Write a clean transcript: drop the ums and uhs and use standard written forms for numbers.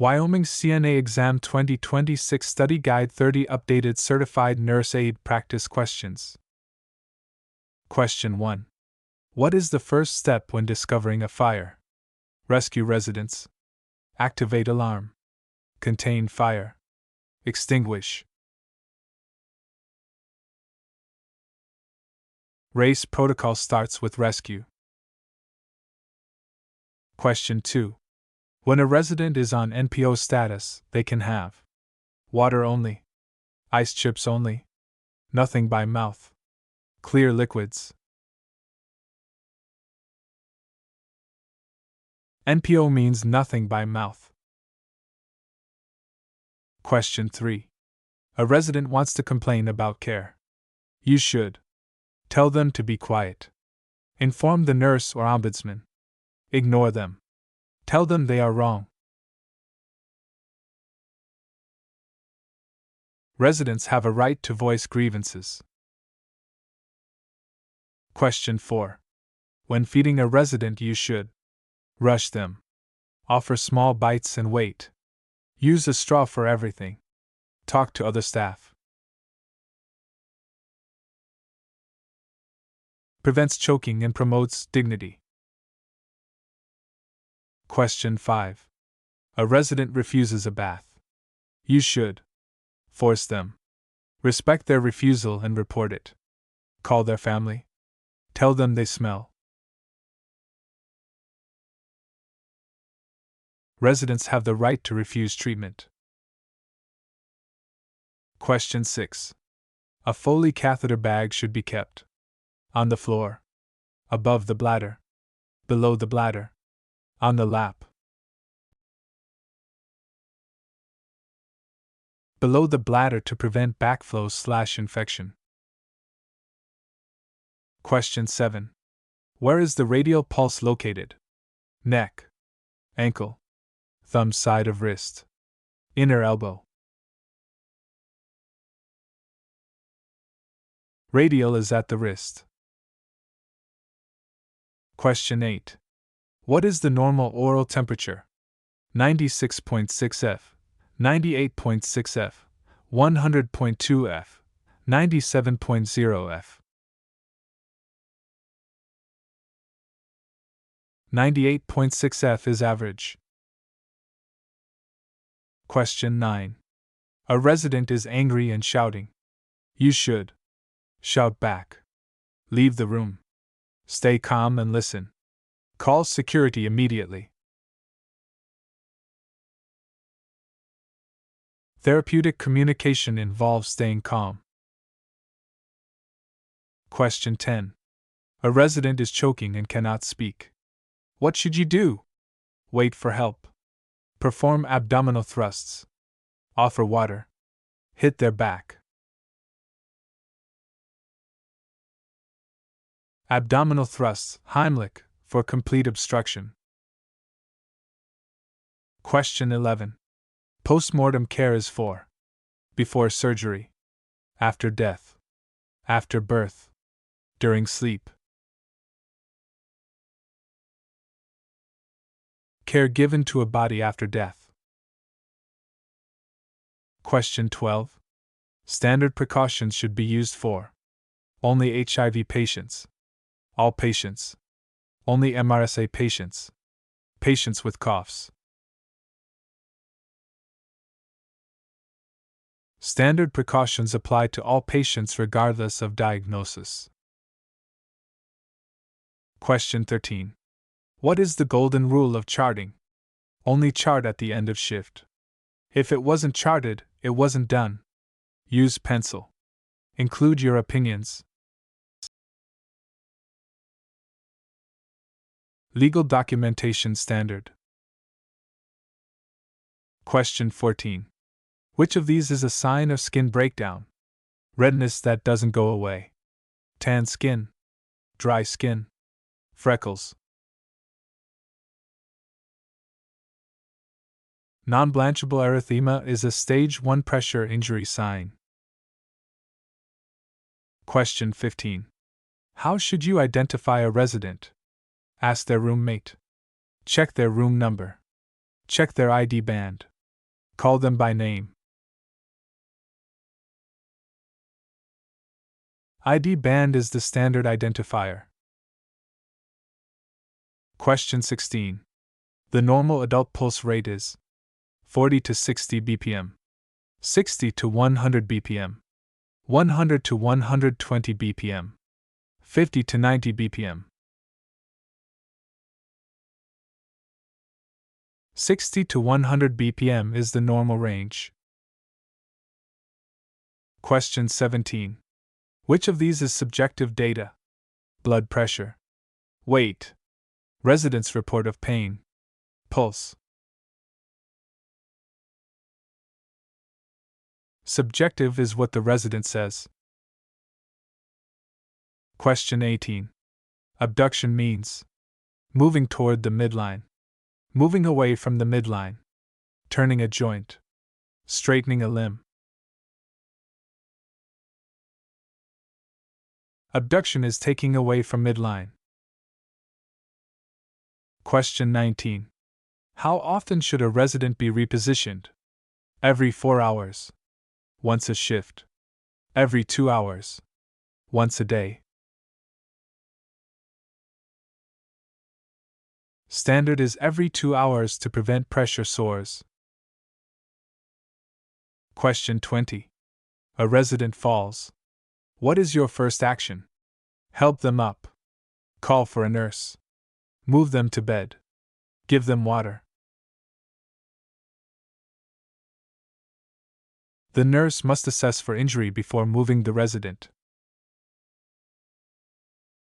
Wyoming CNA Exam 2026 Study Guide 30 Updated Certified Nurse Aide Practice Questions. Question 1. What is the first step when discovering a fire? Rescue residents. Activate alarm. Contain fire. Extinguish. Race protocol starts with rescue. Question 2. When a resident is on NPO status, they can have water only, ice chips only, nothing by mouth, clear liquids. NPO means nothing by mouth. Question 3. A resident wants to complain about care. You should tell them to be quiet. Inform the nurse or ombudsman. Ignore them. Tell them they are wrong. Residents have a right to voice grievances. Question 4. When feeding a resident, you should rush them. Offer small bites and wait. Use a straw for everything. Talk to other staff. Prevents choking and promotes dignity. Question 5. A resident refuses a bath. You should force them. Respect their refusal and report it. Call their family. Tell them they smell. Residents have the right to refuse treatment. Question 6. A Foley catheter bag should be kept on the floor, above the bladder, below the bladder, on the lap, below the bladder to prevent backflow/infection. Question 7. Where is the radial pulse located? Neck, ankle, thumb side of wrist, inner elbow. Radial is at the wrist. Question 8. What is the normal oral temperature? 96.6 F, 98.6 F, 100.2 F, 97.0 F. 98.6 F is average. Question 9. A resident is angry and shouting. You should shout back. Leave the room. Stay calm and listen. Call security immediately. Therapeutic communication involves staying calm. Question 10. A resident is choking and cannot speak. What should you do? Wait for help. Perform abdominal thrusts. Offer water. Hit their back. Abdominal thrusts, Heimlich, for complete obstruction. Question 11. Postmortem care is for before surgery, after death, after birth, during sleep. Care given to a body after death. Question 12. Standard precautions should be used for only HIV patients, all patients, only MRSA patients, patients with coughs. Standard precautions apply to all patients regardless of diagnosis. Question 13. What is the golden rule of charting? Only chart at the end of shift. If it wasn't charted, it wasn't done. Use pencil. Include your opinions. Legal documentation standard. Question 14. Which of these is a sign of skin breakdown? Redness that doesn't go away. Tan skin. Dry skin. Freckles. Non-blanchable erythema is a stage 1 pressure injury sign. Question 15. How should you identify a resident? Ask their roommate. Check their room number. Check their ID band. Call them by name. ID band is the standard identifier. Question 16. The normal adult pulse rate is 40 to 60 bpm, 60 to 100 bpm, 100 to 120 bpm, 50 to 90 bpm. 60 to 100 bpm is the normal range. Question 17. Which of these is subjective data? Blood pressure, weight, resident's report of pain, pulse. Subjective is what the resident says. Question 18. Abduction means moving toward the midline, moving away from the midline, turning a joint, straightening a limb. Abduction is taking away from midline. Question 19. How often should a resident be repositioned? Every 4 hours. Once a shift. Every 2 hours. Once a day. Standard is every 2 hours to prevent pressure sores. Question 20. A resident falls. What is your first action? Help them up. Call for a nurse. Move them to bed. Give them water. The nurse must assess for injury before moving the resident.